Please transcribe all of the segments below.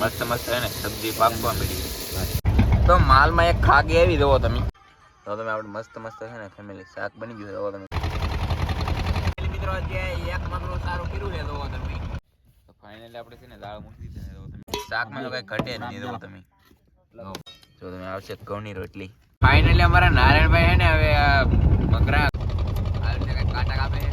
મસ્ત મસ્ત છે ને સબ્જી પાકવા મળી. તો માલમાં એક ખાગી આવી દો તમે. તો તમે આપણે મસ્ત મસ્ત છે ને ફેમિલી શાક બની ગયું દો તમે. મિત્રો જે એક મગરું સારું કર્યું છે દો તમે. તો ફાઇનલી આપણે છે ને દાળ મૂકી દીધી દો તમે. શાકમાં તો કઈ ઘટે જ નહીં દો તમે. જો તમે આવશે ઘઉંની રોટલી. ફાઇનલી અમારા નારાયણભાઈ છે ને હવે મગરા કાંટા કાપે.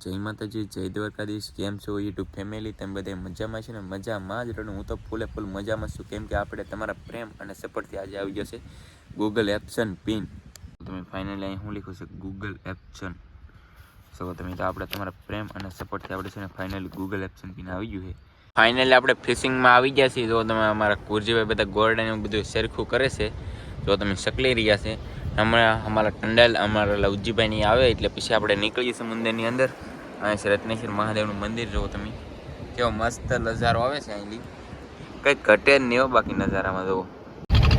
જય માતાજી, જય દ્વારકાધીશ. કેમ છો યુટ્યુબ ફેમિલી? તમે બધા મજામાં છે ને? મજામાં જ રહું. હું તો ફૂલે ફૂલ મજામાં છું, કેમ કે આપણે તમારા પ્રેમ અને સપોર્ટથી આજે આવી જશે ગૂગલ એપ્શન પિન. તમે ફાઇનલી અહીં હું લીખું છું ગૂગલ એપ્શન. સો તમે તો આપણે તમારા પ્રેમ અને સપોર્ટથી આપણે છે ને ફાઇનલી ગૂગલ એપ્શન પિન આવી ગયું છે. ફાઇનલી આપણે ફિશિંગમાં આવી ગયા છીએ. જો તમે અમારા કુરજીભાઈ બધા ગોરડા એવું બધું સરખું કરે છે, જો તમે શકલી રહ્યા છે. હમણાં અમારા ટંડેલ અમારા લવજીભાઈની આવે એટલે પછી આપણે નીકળીએ છીએ મંદિરની અંદર. અહીં છે રત્નેશ્વર મહાદેવનું મંદિર. જુઓ તમે કેવો મસ્ત નજારો આવે છે અહીંથી, કંઈક ઘટે જ નહીં હો બાકી નજારામાં. જુઓ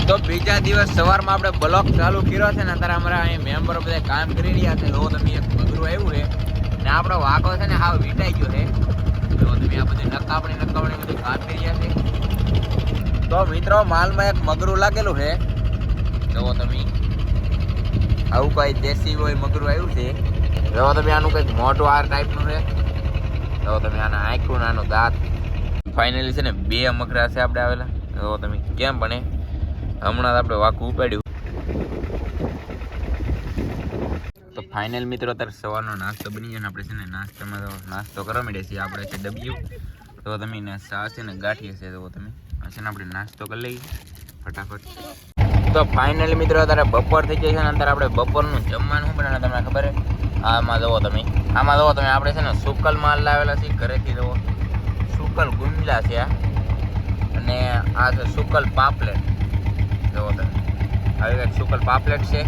તો બીજા દિવસ સવારમાં આપણે બ્લોક ચાલુ કર્યો છે ને અત્યારે અમારા અહીં મેમ્બરો બધા કામ કરી રહ્યા છે. જુઓ તમે એક મગરું આવ્યું છે ને આપણો વાઘો છે ને હાવ વીટાઈ ગયો છે. જુઓ તમે આ બધી નકાપણી બધું કામ કરી રહ્યા છે. તો મિત્રો માલમાં એક મગરું લાગેલું છે. જુઓ તમે આવું કઈ દેશી હોય મગરું આવ્યું છે. જો તમે આનું કંઈક મોટું આર ટાઈપનું છે. જો તમે આના આંખું આનું દાંત. ફાઇનલી છે ને 2 મગરા છે આપણે આવેલા. જો તમે કેમ બને હમણાં આપણે વાકું ઉપાડ્યું. તો ફાઇનલ મિત્રો અત્યારે સવારનો નાસ્તો બની જાય ને આપણે છે ને નાસ્તામાં તો નાસ્તો કરવા માંડીએ છીએ. આપણે છે ડબ્યું. તો તમે ને સા છે ને ગાંઠીએ છે. તો તમે છે ને આપણે નાસ્તો કરી લઈએ ફટાફટ. તો ફાઇનલી મિત્રો અત્યારે બપોર થઈ જાય છે ને અત્યારે આપણે બપોરનું જમવાનું શું બનાવે તમને ખબર છે? આમાં જુઓ તમે આપણે છે ને સુકલ માલ લાવેલા છીએ ઘરેથી. જુઓ સુકલ ગુંજલા છે આ, અને આ છે સુકલ પાપલેટ. જુઓ તમે આવી કંઈક સુકલ પાપલેટ છે.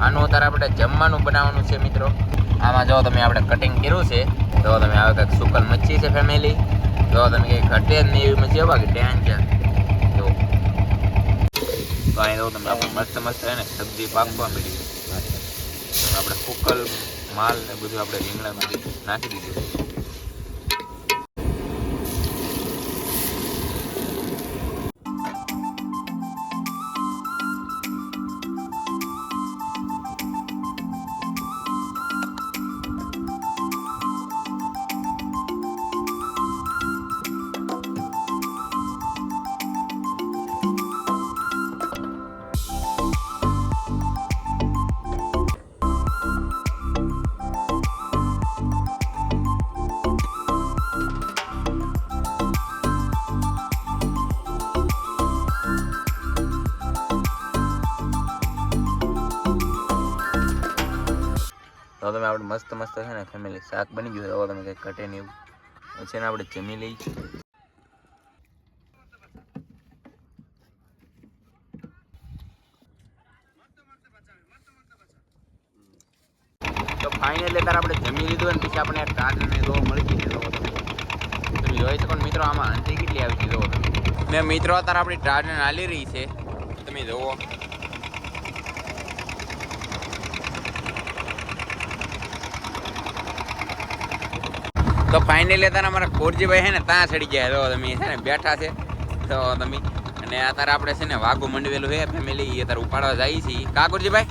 આનું અત્યારે આપણે જમવાનું બનાવવાનું છે મિત્રો. આમાં જો તમે આપણે કટિંગ કર્યું છે. જો તમે આવે કંઈક સુકલ મચ્છી છે ફેમિલી. જો તમે કંઈ ઘટે જ નહીં એવી મચ્છી બાકી ટેન છે. જો તો અહીં જો તમે આપણે મસ્ત મસ્ત છે ને સબ્જી પાકવા મળી. આપણે સુકલ માલ ને બધું આપણે રીંગણામાં નાખી દીધું. તો તમે આપણે મસ્ત મસ્ત છે ને ફેમિલી શાક બની ગયું. હવે તમે કંઈક ઘટે નહીં એવું છે ને આપણે જમી લઈ. તો ફાઇનલી ત્યારે આપણે જમી લીધું અને પછી આપણે ટાટને જોવા મળી ગઈ. તમે જોઈ શકો મિત્રો આમાં હંસી કેટલી આવી છે. જોવો ને મિત્રો અત્યારે આપણી ટાટને હાલી રહી છે. તમે જોવો તો ફાઇનલી અત્યારે અમારા કોરજીભાઈ છે ને ત્યાં ચડી ગયા. તો તમે છે ને બેઠા છે. તો તમે અને અત્યારે આપણે છે ને વાઘું મંડવેલું છે ફેમિલી. એ અત્યારે ઉપાડવા જઈએ છીએ. કા કોરજીભાઈ?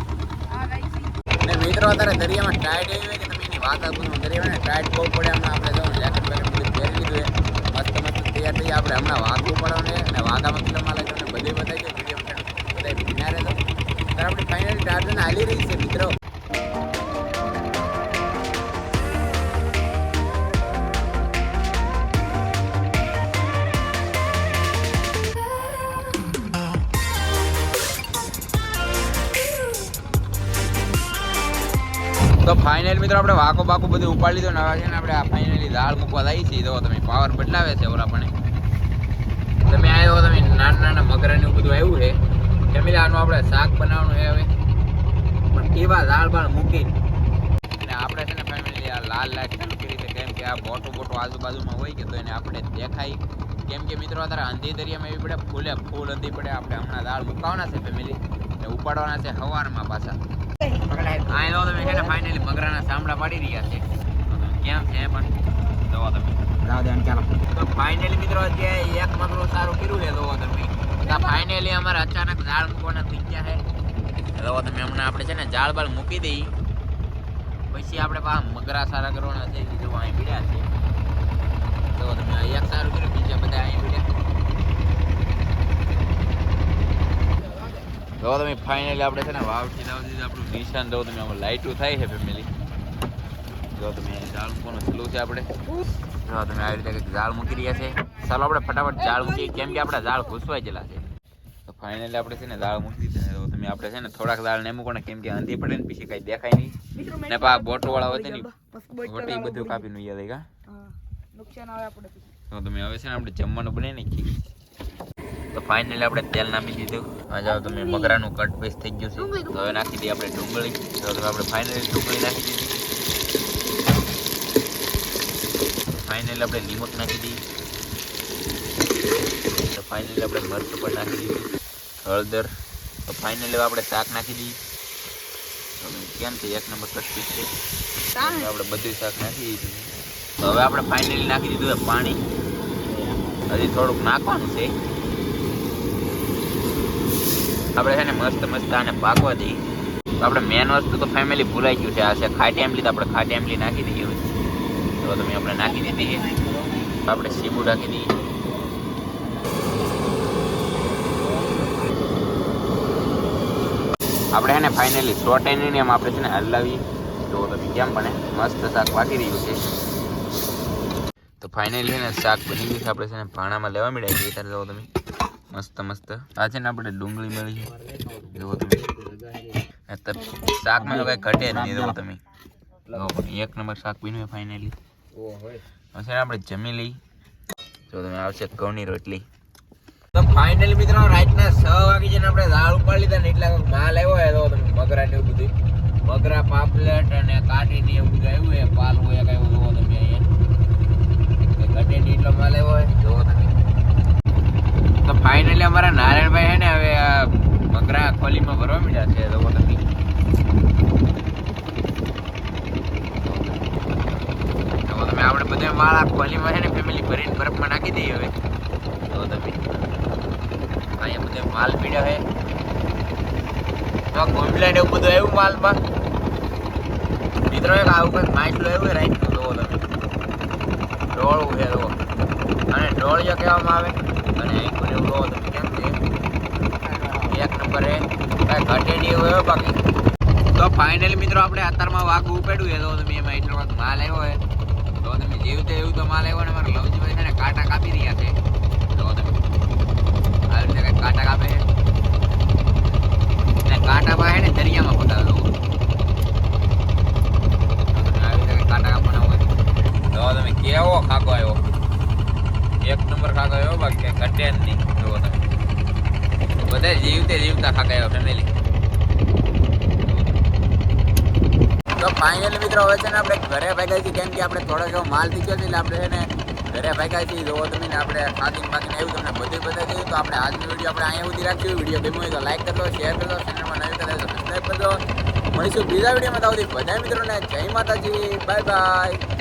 ને મિત્રો અત્યારે દરિયામાં ટાઈડ એવી હોય કે તમે એની વાત પૂછો. દરિયામાં ટાઈડ બહુ પડે. હમણાં આપણે જો જેકેટ બેકેટ બધું પહેરી લીધું છે. મસ્ત મસ્ત તૈયાર થઈ આપણે હમણાં વાઘું ઉપાડવાનું અને વાઘામાં કિલોમાં લાગે અને બધે બતાવી દે વિડીયો બધા ભીના રહેતો. ત્યારે આપણી ફાઇનલી ટાઈડ હાલી રહી છે મિત્રો. તો ફાઇનલ મિત્રો આપણે વાકો બાકો બધું ઉપાડી લીધું ને હવે છે ને આપણે આ ફાઇનલી દાળ મૂકવા જઈએ છીએ. તો તમે પાવર બદલાવે છે ઓલા પણ તમે આવ્યો. તમે નાના નાના મગરાનું બધું આવ્યું છે ફેમિલી. આનું આપણે શાક બનાવવાનું છે હવે, પણ કેવા દાળ બાળ મૂકી અને આપણે છે ને ફેમિલી આ લાલ લાઈટ ચાલુ કરી છે, કેમ કે આ બોટો આજુબાજુમાં હોય કે તો એને આપણે દેખાય. કેમ કે મિત્રો અત્યારે અંધી દરિયામાં એવી પડે ફૂલે ફૂલ અંધી પડે. આપણે હમણાં દાળ મુકાવવાના છે ફેમિલી ને ઉપાડવાના છે સવારમાં પાછા. આ તો તમે છે ને ફાઇનલી મગરાના સાંભળા પાડી રહ્યા છે. કેમ છે પણ જોવો તમે રાવ દે ચાલો. તો ફાઇનલી મિત્રો અત્યારે એક મગરું સારું કર્યું છે જોવો તમે. તો ફાઇનલી અમારે અચાનક જાળ મૂકવાના થઈ ગયા છે. જોવો તમે હમણાં આપણે છે ને જાળ બાળ મૂકી દઈ પછી આપણે પાછા મગરા સારા કરવાના છે. જો અહીં પીડ્યા છે. જોવો તમે આ એક સારું કર્યું, બીજા બધા અહીં પીડ્યા. જો તમે ફાઇનલી આપણે છે ને વાવથી લાવી દીધું આપણું નિશાન. જો તમે આમાં લાઇટો થાય છે ફેમિલી. જો તમે જાળ મૂકવાનું ચાલુ છે આપણે. જો તમે આવી રીતે કંઈક જાળ મૂકી રહ્યા છે. ચાલો આપણે ફટાફટ જાળ મૂકીએ કેમ કે આપણા જાળ ઘૂસવાઈ ગયેલા છે. તો ફાઇનલી આપણે છે ને જાળ મૂકી દીધી. તો તમે આપણે છે ને થોડાક જાળ ને મૂકો ને કેમ કે અંધી પડે ને પછી કઈ દેખાય નહીં ને પા બોટો વાળા હોય ને બોટે બધું કાપી નું યાદ કા નુકસાન આવે આપણે. તો તમે હવે છે ને આપણે જમવાનું બને નાખીએ. તો ફાઇનલી આપણે તેલ નાખી દીધું. આ જાવ તમે મગરાનું કટ પીસ થઈ ગયું છે. તો હવે નાખી દઈએ આપણે ડુંગળી. તો તમે આપણે ફાઇનલી ડુંગળી નાખી દીધી. ફાઇનલી આપણે લીમક નાખી દઈએ. તો ફાઇનલી આપણે મરચું પણ નાખી દીધું, હળદર. તો ફાઇનલી આપણે શાક નાખી દઈએ. કેમ છે એક નંબર કટ પીસ છે. આપણે બધું શાક નાખી દીધું. તો હવે આપણે ફાઇનલી નાખી દીધું પાણી. હજી થોડુંક નાખવાનું છે. આપણે છે ને મસ્ત મસ્ત આને પાકવા દઈએ. તો આપણે મેન વસ્તુ તો ફેમિલી ભૂલાઈ ગયું છે. આ છે ખાટી આંબલી. તો આપણે ખાટી આંબલી નાખી દઈએ. તો તમે આપણે નાખી દીધી. તો આપણે સીબુ નાખી દઈએ. આપણે છે ને ફાઇનલી સોટેની એમ આપણે છે ને હલાવીએ. તો તમે કેમ બને મસ્ત શાક પાકી રહ્યું છે. તો ફાઇનલી છે ને શાક બની ગયું છે. આપણે છે ને ભાણામાં લેવા મળ્યા છીએ. ત્યારે જુઓ તમે મસ્ત મસ્ત આ છે ને આપણે ડુંગળી મળી છે. જુઓ તમે શાકમાં કઈ ઘટે જ નહીં. જુઓ તમે એક નંબર શાક બન્યું ફાઇનલી. હવે આપણે જમી લઈ. જો તમે આવશે ઘઉંની રોટલી. તો ફાઇનલી મિત્રો રાતના 6 વાગે જઈને આપણે દાળ ઉપાડી લીધા ને એટલે માલ આવ્યો હોય. તો મગરા ને એવું બધું મગરા પાપલેટ અને કાઢી ને એવું બધું આવ્યું હોય. પાલ હોય કઈ એવું જોવો તમે અહીંયા ઘટે ની એટલો માલ આવ્યો હોય. જોવો તમે. તો ફાઇનલી અમારા નારાયણભાઈ છે ને હવે મગરા ખોલીમાં ભરવા મળ્યા છે. જોવો તમે. આપણે બધા માળા ખોલીમાં છે ને ફેમિલી ભરીને બરફમાં નાખી દઈએ. હવે તો તમે અહીંયા બધે માલ પીડ્યો છે. તો કોમ્બલેટ એવું બધું આવ્યું માલમાં. મિત્રો એક આવું કંઈક માછલું આવ્યું રાઈટનું. જોવો તમે ડોળું છે. જોવો અને ડોળિયો કહેવામાં આવે. અને અહીં એવું જોવો તમે કેમ છે એક નંબર એ કાંઈ ઘટે નહીં હોય બાકી. તો ફાઇનલી મિત્રો આપણે અત્યારમાં વાઘ ઉપાડ્યું છે. તો તમે એમાં એટલો વખત માલ આવ્યો હોય. તો તમે જેવું એવું તો માલ આવ્યો ને મારા લવજીભાઈ છે ને કાંટા કાપી રહ્યા છે. તો તમે આવી રીતે કંઈક કાંટા કાપે છે ને કાંટા પાસે ને દરિયામાં પતાવે. આવી રીતે કાંટા કાપવાના હોય. તો તમે કેવો ખાકો આવ્યો. એક નંબર ખાકો આવ્યો બાકી ઘટે જ નહીં. જુઓ તમે બધા જીવતા ખાકા આવ્યો ફેમિલી. તો ફાઇનલી મિત્રો હવે છે ને આપણે ઘરે ભાગ્યા છીએ કેમ કે આપણે થોડોક એવો માલ થઈ ગયો છે એટલે આપણે છે ને ઘરે ભાગ્યા છીએ. જોવો તમે ને આપણે ખાકીને આવ્યું તમને બધું બતાવી દઈએ. તો આપણે આજની વિડીયો આપણે અહીંયા સુધી રાખીએ. વિડીયો ગમ્યો હોય તો લાઈક કરજો, શેર કરજો, ચેનલમાં નવી કરે તો સબસ્ક્રાઈબ કરજો. મળીશું બીજા વિડીયોમાં. તો બધા મિત્રોને જય માતાજી. Bye bye.